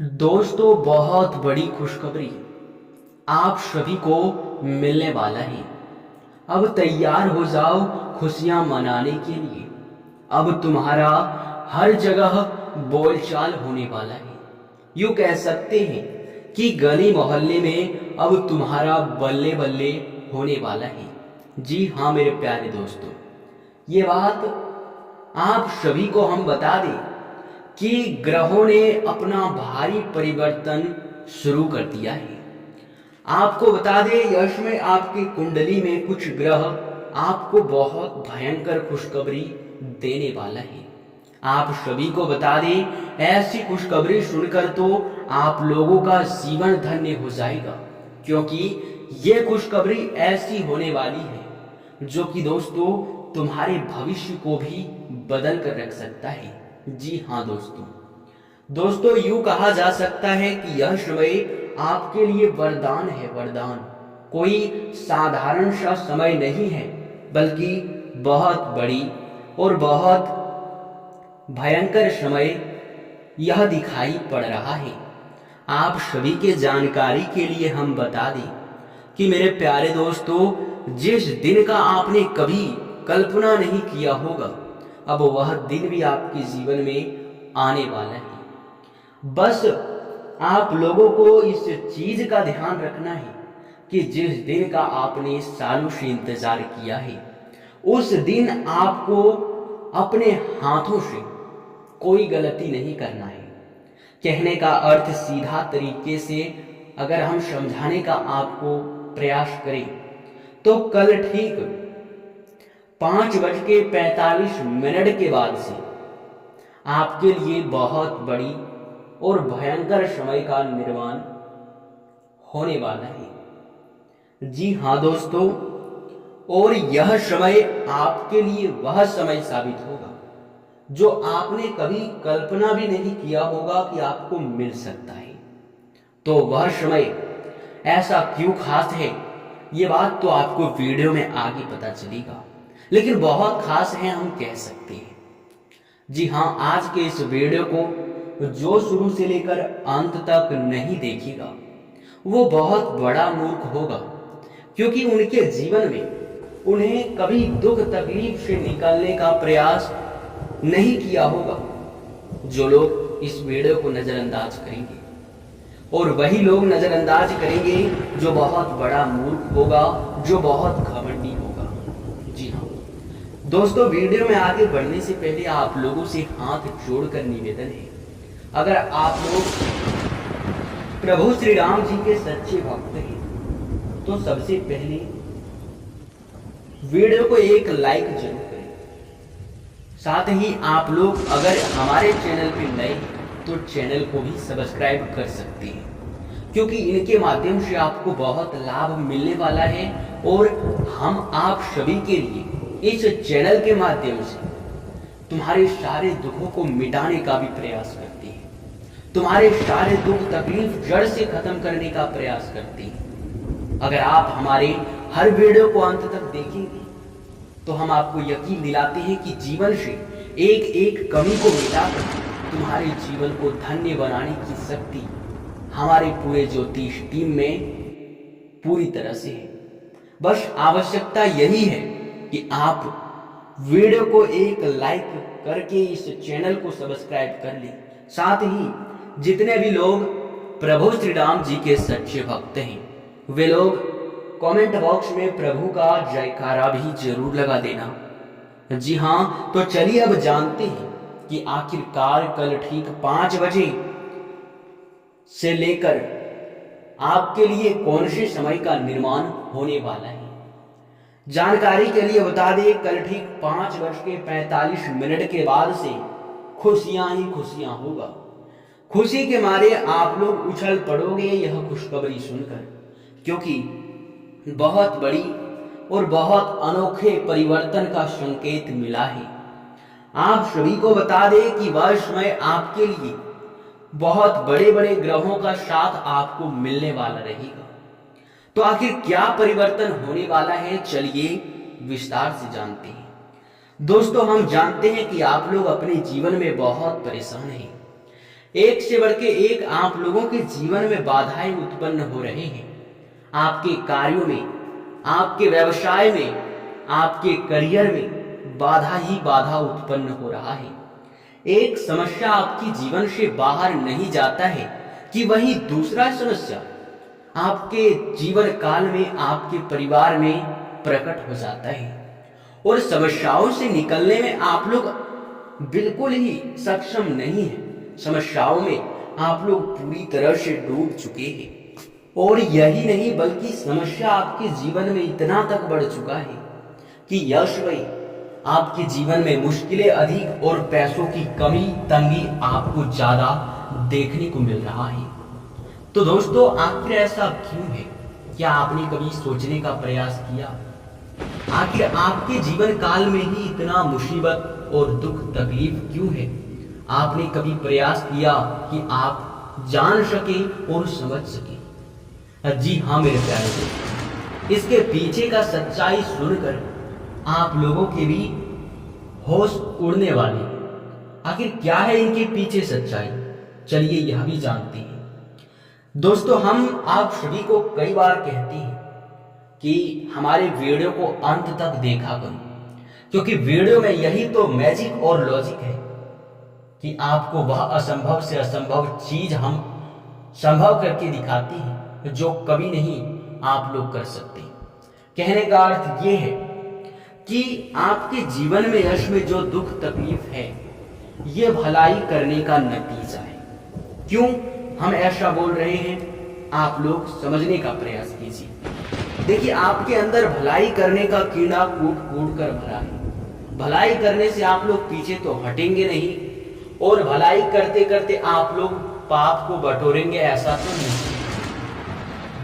दोस्तों, बहुत बड़ी खुशखबरी आप सभी को मिलने वाला है। अब तैयार हो जाओ खुशियां मनाने के लिए। अब तुम्हारा हर जगह बोलचाल होने वाला है। यूं कह सकते हैं कि गली मोहल्ले में अब तुम्हारा बल्ले बल्ले होने वाला है। जी हाँ मेरे प्यारे दोस्तों, ये बात आप सभी को हम बता दें कि ग्रहों ने अपना भारी परिवर्तन शुरू कर दिया है। आपको बता दें, यश में आपकी कुंडली में कुछ ग्रह आपको बहुत भयंकर खुशखबरी देने वाला है। आप सभी को बता दें, ऐसी खुशखबरी सुनकर तो आप लोगों का जीवन धन्य हो जाएगा, क्योंकि ये खुशखबरी ऐसी होने वाली है जो कि दोस्तों तुम्हारे भविष्य को भी बदल कर रख सकता है। जी हाँ दोस्तों यूं कहा जा सकता है कि यह समय आपके लिए वरदान है। वरदान कोई साधारण सा समय नहीं है, बल्कि बहुत बड़ी और बहुत भयंकर समय यह दिखाई पड़ रहा है। आप सभी के जानकारी के लिए हम बता दें कि मेरे प्यारे दोस्तों, जिस दिन का आपने कभी कल्पना नहीं किया होगा, अब वह दिन भी आपके जीवन में आने वाला है। बस आप लोगों को इस चीज का ध्यान रखना है कि जिस दिन का आपने सालों से इंतजार किया है, उस दिन आपको अपने हाथों से कोई गलती नहीं करना है। कहने का अर्थ सीधा तरीके से अगर हम समझाने का आपको प्रयास करें तो कल ठीक 5:45 के बाद से आपके लिए बहुत बड़ी और भयंकर समय का निर्माण होने वाला है। जी हाँ दोस्तों, और यह समय आपके लिए वह समय साबित होगा जो आपने कभी कल्पना भी नहीं किया होगा कि आपको मिल सकता है। तो वह समय ऐसा क्यों खास है, ये बात तो आपको वीडियो में आगे पता चलेगा, लेकिन बहुत खास है हम कह सकते हैं। जी हाँ, आज के इस वीडियो को जो शुरू से लेकर अंत तक नहीं देखेगा वो बहुत बड़ा मूर्ख होगा, क्योंकि उनके जीवन में उन्हें कभी दुख तकलीफ से निकलने का प्रयास नहीं किया होगा। जो लोग इस वीडियो को नजरअंदाज करेंगे, और वही लोग नजरअंदाज करेंगे जो बहुत बड़ा मूर्ख होगा, जो बहुत घमंडी होगा। जी हाँ दोस्तों, वीडियो में आगे बढ़ने से पहले आप लोगों से हाथ जोड़कर निवेदन है, अगर आप लोग प्रभु श्री राम जी के सच्चे भक्त हैं तो सबसे पहले वीडियो को एक लाइक जरूर करें। साथ ही आप लोग अगर हमारे चैनल पे नए हैं तो चैनल को भी सब्सक्राइब कर सकते हैं, क्योंकि इनके माध्यम से आपको बहुत लाभ मिलने वाला है। और हम आप सभी के लिए इस चैनल के माध्यम से तुम्हारे सारे दुखों को मिटाने का भी प्रयास करते हैं, तुम्हारे सारे दुख तकलीफ जड़ से खत्म करने का प्रयास करते हैं। अगर आप हमारे हर वीडियो को अंत तक देखेंगे तो हम आपको यकीन दिलाते हैं कि जीवन से एक एक कमी को मिटाकर तुम्हारे जीवन को धन्य बनाने की शक्ति हमारे पूरे ज्योतिष टीम में पूरी तरह से है। बस आवश्यकता यही है कि आप वीडियो को एक लाइक करके इस चैनल को सब्सक्राइब कर लें। साथ ही जितने भी लोग प्रभु श्री राम जी के सच्चे भक्त हैं, वे लोग कमेंट बॉक्स में प्रभु का जयकारा भी जरूर लगा देना। जी हाँ, तो चलिए अब जानते हैं कि आखिरकार कल ठीक 5 बजे से लेकर आपके लिए कौन से समय का निर्माण होने वाला है। जानकारी के लिए बता दें, कल ठीक 5:45 के बाद से खुशियां ही खुशियां होगा। खुशी के मारे आप लोग उछल पड़ोगे यह खुशखबरी सुनकर, क्योंकि बहुत बड़ी और बहुत अनोखे परिवर्तन का संकेत मिला है। आप सभी को बता दें कि वह समय आपके लिए बहुत बड़े बड़े ग्रहों का साथ आपको मिलने वाला रहेगा। तो आखिर क्या परिवर्तन होने वाला है, चलिए विस्तार से जानते हैं। दोस्तों, हम जानते हैं कि आप लोग अपने जीवन में बहुत परेशान हैं। एक से बढ़ के एक आप लोगों के जीवन में बाधाएं उत्पन्न हो रहे हैं। आपके कार्यों में, आपके व्यवसाय में, आपके करियर में बाधा ही बाधा उत्पन्न हो रहा है। एक समस्या आपके जीवन से बाहर नहीं जाता है कि वही दूसरा समस्या आपके जीवन काल में, आपके परिवार में प्रकट हो जाता है और समस्याओं से निकलने में आप लोग बिल्कुल ही सक्षम नहीं है। समस्याओं में आप लोग पूरी तरह से डूब चुके हैं और यही नहीं बल्कि समस्या आपके जीवन में इतना तक बढ़ चुका है कि यश वही आपके जीवन में मुश्किलें अधिक और पैसों की कमी तंगी आपको ज्यादा देखने को मिल रहा है। तो दोस्तों, आखिर ऐसा क्यों है? क्या आपने कभी सोचने का प्रयास किया? आखिर आपके जीवन काल में ही इतना मुसीबत और दुख तकलीफ क्यों है? आपने कभी प्रयास किया कि आप जान सके और समझ सके? जी हाँ मेरे प्यारे दोस्तों, इसके पीछे का सच्चाई सुनकर आप लोगों के भी होश उड़ने वाले। आखिर क्या है इनके पीछे सच्चाई? चलिए यह भी जानते हैं। दोस्तों, हम आप सभी को कई बार कहते हैं कि हमारे वीडियो को अंत तक देखा करो, क्योंकि वीडियो में यही तो मैजिक और लॉजिक है कि आपको वह असंभव से असंभव चीज हम संभव करके दिखाते हैं जो कभी नहीं आप लोग कर सकते। कहने का अर्थ यह है कि आपके जीवन में यश में जो दुख तकलीफ है, ये भलाई करने का नतीजा है। क्यों हम ऐसा बोल रहे हैं, आप लोग समझने का प्रयास कीजिए। देखिए, आपके अंदर भलाई करने का कीड़ा कूट कूट कर भरा है। भलाई करने से आप लोग पीछे तो हटेंगे नहीं और भलाई करते करते आप लोग पाप को बटोरेंगे, ऐसा तो नहीं।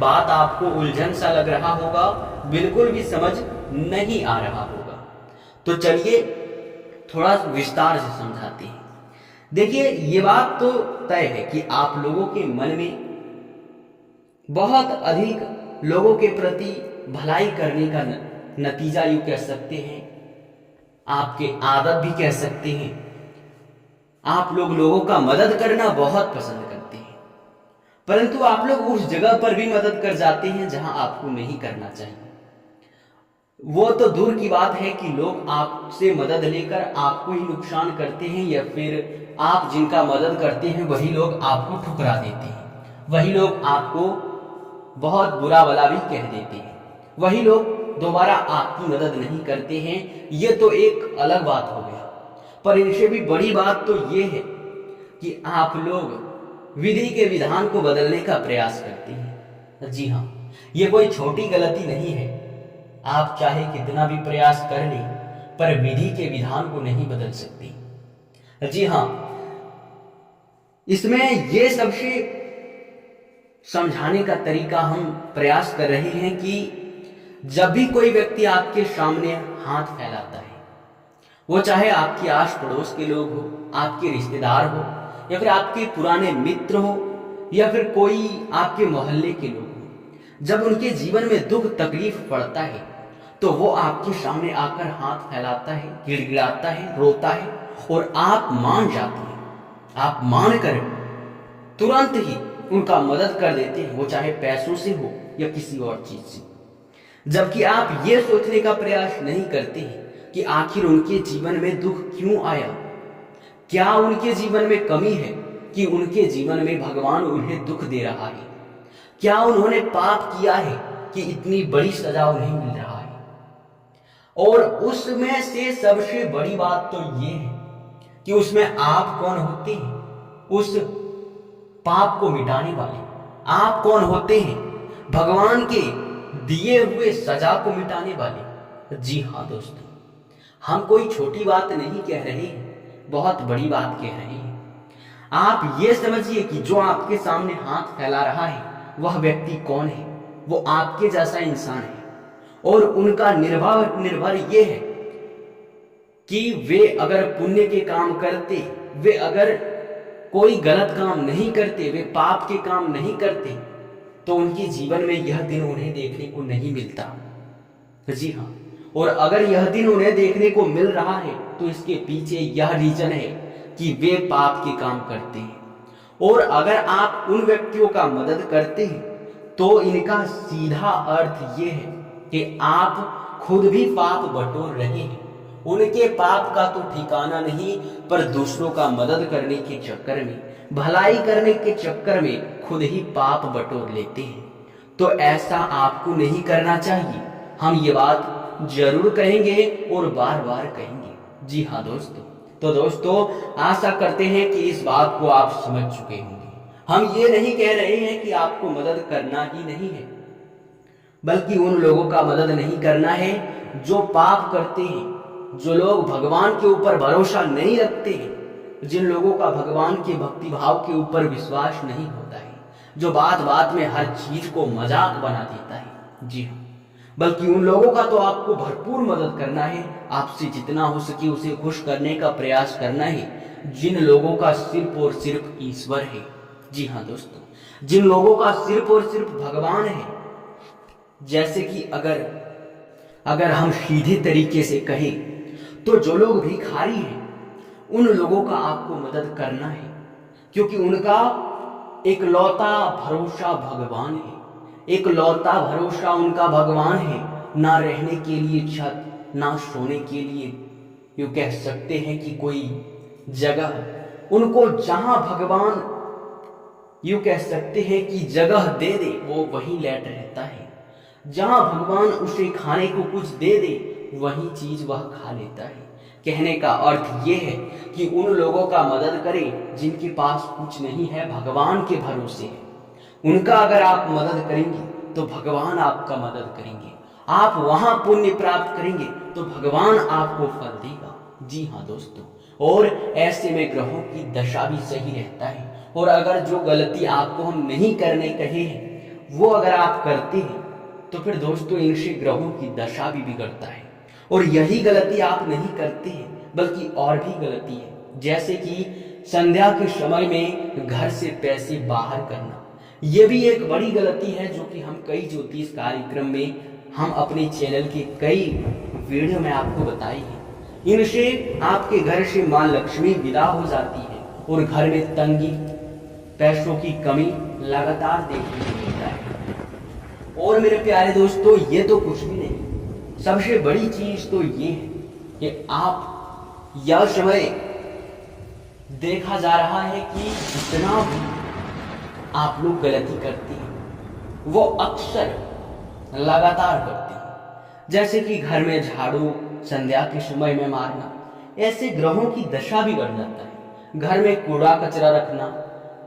बात आपको उलझन सा लग रहा होगा, बिल्कुल भी समझ नहीं आ रहा होगा। तो चलिए थोड़ा विस्तार से समझाते हैं। देखिए, ये बात तो तय है कि आप लोगों के मन में बहुत अधिक लोगों के प्रति भलाई करने का नतीजा यूं कह सकते हैं, आपके आदत भी कह सकते हैं। आप लोग लोगों का मदद करना बहुत पसंद करते हैं, परंतु आप लोग उस जगह पर भी मदद कर जाते हैं जहां आपको नहीं करना चाहिए। वो तो दूर की बात है कि लोग आपसे मदद लेकर आपको ही नुकसान करते हैं, या फिर आप जिनका मदद करते हैं वही लोग आपको ठुकरा देते हैं, वही लोग आपको बहुत बुरा भला भी कह देते हैं, वही लोग दोबारा आपकी मदद नहीं करते हैं। ये तो एक अलग बात हो गया, पर इनसे भी बड़ी बात तो ये है कि आप लोग विधि के विधान को बदलने का प्रयास करते हैं। जी हाँ, ये कोई छोटी गलती नहीं है। आप चाहे कितना भी प्रयास कर लें, पर विधि के विधान को नहीं बदल सकते। जी हाँ, इसमें ये सबसे समझाने का तरीका हम प्रयास कर रहे हैं कि जब भी कोई व्यक्ति आपके सामने हाथ फैलाता है, वो चाहे आपके आस पड़ोस के लोग हो, आपके रिश्तेदार हो, या फिर आपके पुराने मित्र हो, या फिर कोई आपके मोहल्ले के लोग हो, जब उनके जीवन में दुख तकलीफ पड़ता है तो वो आपके सामने आकर हाथ फैलाता है, गिड़गिड़ाता है, रोता है और आप मान जाते हैं। आप मान कर तुरंत ही उनका मदद कर देते हैं, वो चाहे पैसों से हो या किसी और चीज से। जबकि आप ये सोचने का प्रयास नहीं करते हैं कि आखिर उनके जीवन में दुख क्यों आया, क्या उनके जीवन में कमी है कि उनके जीवन में भगवान उन्हें दुख दे रहा है, क्या उन्होंने पाप किया है कि इतनी बड़ी सजा उन्हें मिल रहा है। और उसमें से सबसे बड़ी बात तो ये है कि उसमें आप कौन होते हैं, उस पाप को मिटाने वाले। आप कौन होते हैं, भगवान के दिए हुए सजा को मिटाने वाले। जी हाँ दोस्तों, हम कोई छोटी बात नहीं कह रहे हैं, बहुत बड़ी बात कह रहे हैं। आप ये समझिए कि जो आपके सामने हाथ फैला रहा है वह व्यक्ति कौन है, वो आपके जैसा इंसान है और उनका निर्भर ये है कि वे अगर पुण्य के काम करते, वे अगर कोई गलत काम नहीं करते, वे पाप के काम नहीं करते, तो उनके जीवन में यह दिन उन्हें देखने को नहीं मिलता। जी हाँ, और अगर यह दिन उन्हें देखने को मिल रहा है तो इसके पीछे यह रीजन है कि वे पाप के काम करते हैं। और अगर आप उन व्यक्तियों का मदद करते हैं तो इनका सीधा अर्थ ये है कि आप खुद भी पाप बटोर रहे हैं। उनके पाप का तो ठिकाना नहीं, पर दूसरों का मदद करने के चक्कर में, भलाई करने के चक्कर में खुद ही पाप बटोर लेते हैं। तो ऐसा आपको नहीं करना चाहिए। हम ये बात जरूर कहेंगे और बार बार कहेंगे। जी हाँ दोस्तों, तो दोस्तों आशा करते हैं कि इस बात को आप समझ चुके होंगे। हम ये नहीं कह रहे हैं कि आपको मदद करना ही नहीं है, बल्कि उन लोगों का मदद नहीं करना है जो पाप करते हैं, जो लोग भगवान के ऊपर भरोसा नहीं रखते हैं, जिन लोगों का भगवान के भक्ति भाव के ऊपर विश्वास नहीं होता है, जो बात बात में हर चीज को मजाक बना देता है। जी हाँ, बल्कि उन लोगों का तो आपको भरपूर मदद करना है। आपसे जितना हो सके उसे खुश करने का प्रयास करना है, जिन लोगों का सिर्फ और सिर्फ ईश्वर है। जी हाँ दोस्तों, जिन लोगों का सिर्फ और सिर्फ भगवान है। जैसे कि अगर हम सीधे तरीके से कहें तो जो लोग भिखारी हैं उन लोगों का आपको मदद करना है, क्योंकि उनका एकलौता भरोसा भगवान है। एकलौता भरोसा उनका भगवान है। ना रहने के लिए छत, ना सोने के लिए यूं कह सकते हैं कि कोई जगह। उनको जहां भगवान यूं कह सकते हैं कि जगह दे दे वो वहीं लेट रहता है। जहां भगवान उसे खाने को कुछ दे दे वही चीज वह खा लेता है। कहने का अर्थ ये है कि उन लोगों का मदद करें जिनके पास कुछ नहीं है, भगवान के भरोसे है। उनका अगर आप मदद करेंगे तो भगवान आपका मदद करेंगे। आप वहां पुण्य प्राप्त करेंगे तो भगवान आपको फल देगा। जी हाँ दोस्तों, और ऐसे में ग्रहों की दशा भी सही रहता है। और अगर जो गलती आपको हम नहीं करने कहे हैं वो अगर आप करते हैं तो फिर दोस्तों इनसे ग्रहों की दशा भी बिगड़ता है। और यही गलती आप नहीं करते हैं बल्कि और भी गलती है, जैसे कि संध्या के समय में घर से पैसे बाहर करना। यह भी एक बड़ी गलती है जो कि हम कई ज्योतिष कार्यक्रम में, हम अपने चैनल के कई वीडियो में आपको बताई है। इनसे आपके घर से मां लक्ष्मी विदा हो जाती है और घर में तंगी, पैसों की कमी लगातार देखने को मिलता है। और मेरे प्यारे दोस्तों, ये तो कुछ भी नहीं, सबसे बड़ी चीज तो ये है कि आप यह समय देखा जा रहा है कि जितना भी आप लोग गलती करते हैं वो अक्सर लगातार करते हैं। जैसे कि घर में झाड़ू संध्या के समय में मारना, ऐसे ग्रहों की दशा भी बढ़ जाता है। घर में कूड़ा कचरा रखना,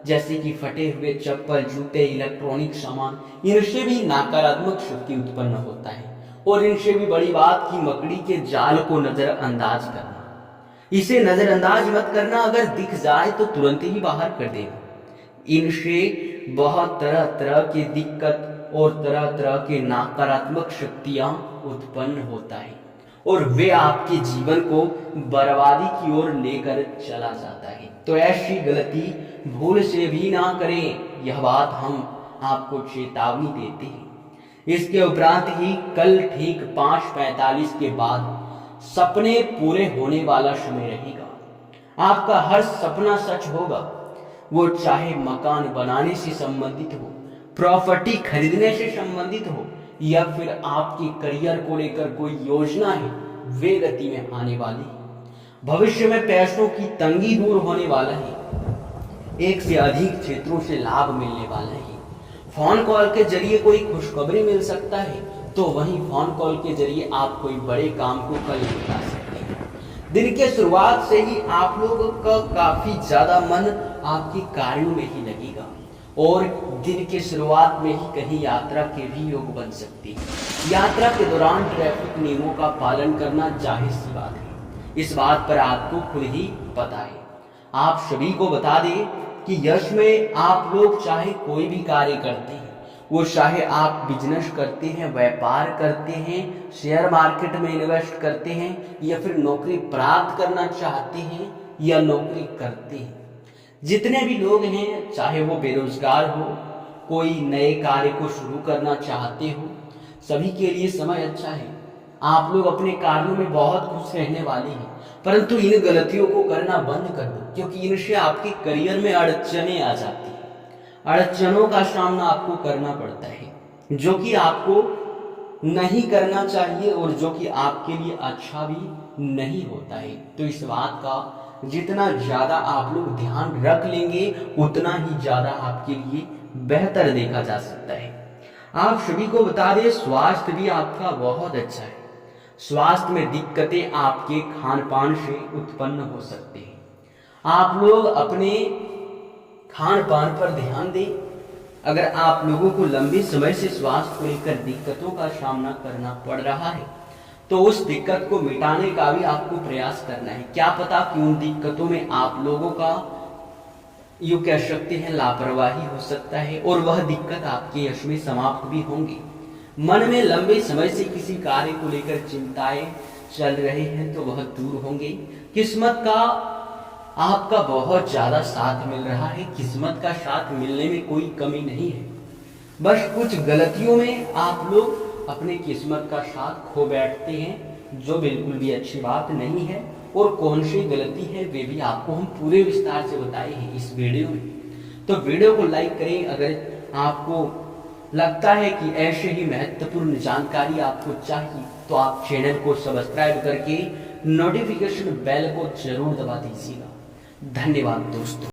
जैसे कि फटे हुए चप्पल, जूते, इलेक्ट्रॉनिक सामान, इनसे भी नकारात्मक शक्ति उत्पन्न होता है। और इनसे भी बड़ी बात कि मकड़ी के जाल को नजरअंदाज करना। इसे नजरअंदाज मत करना, अगर दिख जाए तो तुरंत ही बाहर कर देना। इनसे बहुत तरह तरह की दिक्कत और तरह तरह के नकारात्मक शक्तियां उत्पन्न होता है और वे आपके जीवन को बर्बादी की ओर लेकर चला जाता है। तो ऐसी गलती भूल से भी ना करें, यह बात हम आपको चेतावनी देते हैं। इसके उपरांत ही कल ठीक 5:45 के बाद सपने पूरे होने वाला समय रहेगा। आपका हर सपना सच होगा, वो चाहे मकान बनाने से संबंधित हो, प्रॉपर्टी खरीदने से संबंधित हो, या फिर आपके करियर को लेकर कोई योजना है वे गति में आने वाली है। भविष्य में पैसों की तंगी दूर होने वाला है। एक से अधिक क्षेत्रों से लाभ मिलने वाला है। फोन कॉल के जरिए कोई खुशखबरी मिल सकता है, तो वहीं फोन कॉल के जरिए आप कोई बड़े काम को कल निपटा सकते हैं। दिन के शुरुआत से ही आप लोगों का काफी ज्यादा मन आपके कार्यों में ही लगेगा और दिन के शुरुआत में ही कहीं यात्रा के भी योग बन सकते हैं। यात्रा के दौरान ट्रैफिक नियमों का पालन करना जाहिर सी बात है, इस बात पर आपको खुद ही पता है। आप सभी को बता दें कि यश में आप लोग चाहे कोई भी कार्य करते हैं, वो चाहे आप बिजनेस करते हैं, व्यापार करते हैं, शेयर मार्केट में इन्वेस्ट करते हैं, या फिर नौकरी प्राप्त करना चाहते हैं या नौकरी करते हैं, जितने भी लोग हैं, चाहे वो बेरोजगार हो, कोई नए कार्य को शुरू करना चाहते हो, सभी के लिए समय अच्छा है। आप लोग अपने कार्यों में बहुत खुश रहने वाले हैं। परंतु इन गलतियों को करना बंद कर दो, क्योंकि इनसे आपके करियर में अड़चने आ जाती हैं। अड़चनों का सामना आपको करना पड़ता है, जो कि आपको नहीं करना चाहिए और जो कि आपके लिए अच्छा भी नहीं होता है। तो इस बात का जितना ज़्यादा आप लोग ध्यान रख लेंगे, उतना ही ज़्यादा आपके लिए बेहतर देखा जा सकता है। आप सभी को बता दें, स्वास्थ्य भी आपका बहुत अच्छा है। स्वास्थ्य में दिक्कतें आपके खान पान से उत्पन्न हो सकते हैं। आप लोग अपने खान पान पर ध्यान दें। अगर आप लोगों को लंबे समय से स्वास्थ्य को लेकर दिक्कतों का सामना करना पड़ रहा है, तो उस दिक्कत को मिटाने का भी आपको प्रयास करना है। क्या पता कि उन दिक्कतों में आप लोगों का यूँ कह सकते हैं लापरवाही हो सकता है, और वह दिक्कत आपके यश में समाप्त भी होंगी। मन में लंबे समय से किसी कार्य को लेकर चिंताएं चल रहे हैं, तो वह दूर होंगे। किस्मत का आपका बहुत ज्यादा साथ मिल रहा है। किस्मत का साथ मिलने में कोई कमी नहीं है, बस कुछ गलतियों में आप लोग अपने किस्मत का साथ खो बैठते हैं, जो बिल्कुल भी अच्छी बात नहीं है। और कौन सी गलती है वे भी आपको हम पूरे विस्तार से बताए हैं इस वीडियो में। तो वीडियो को लाइक करें। अगर आपको लगता है कि ऐसे ही महत्वपूर्ण जानकारी आपको चाहिए, तो आप चैनल को सब्सक्राइब करके नोटिफिकेशन बेल को जरूर दबा दीजिएगा। धन्यवाद दोस्तों।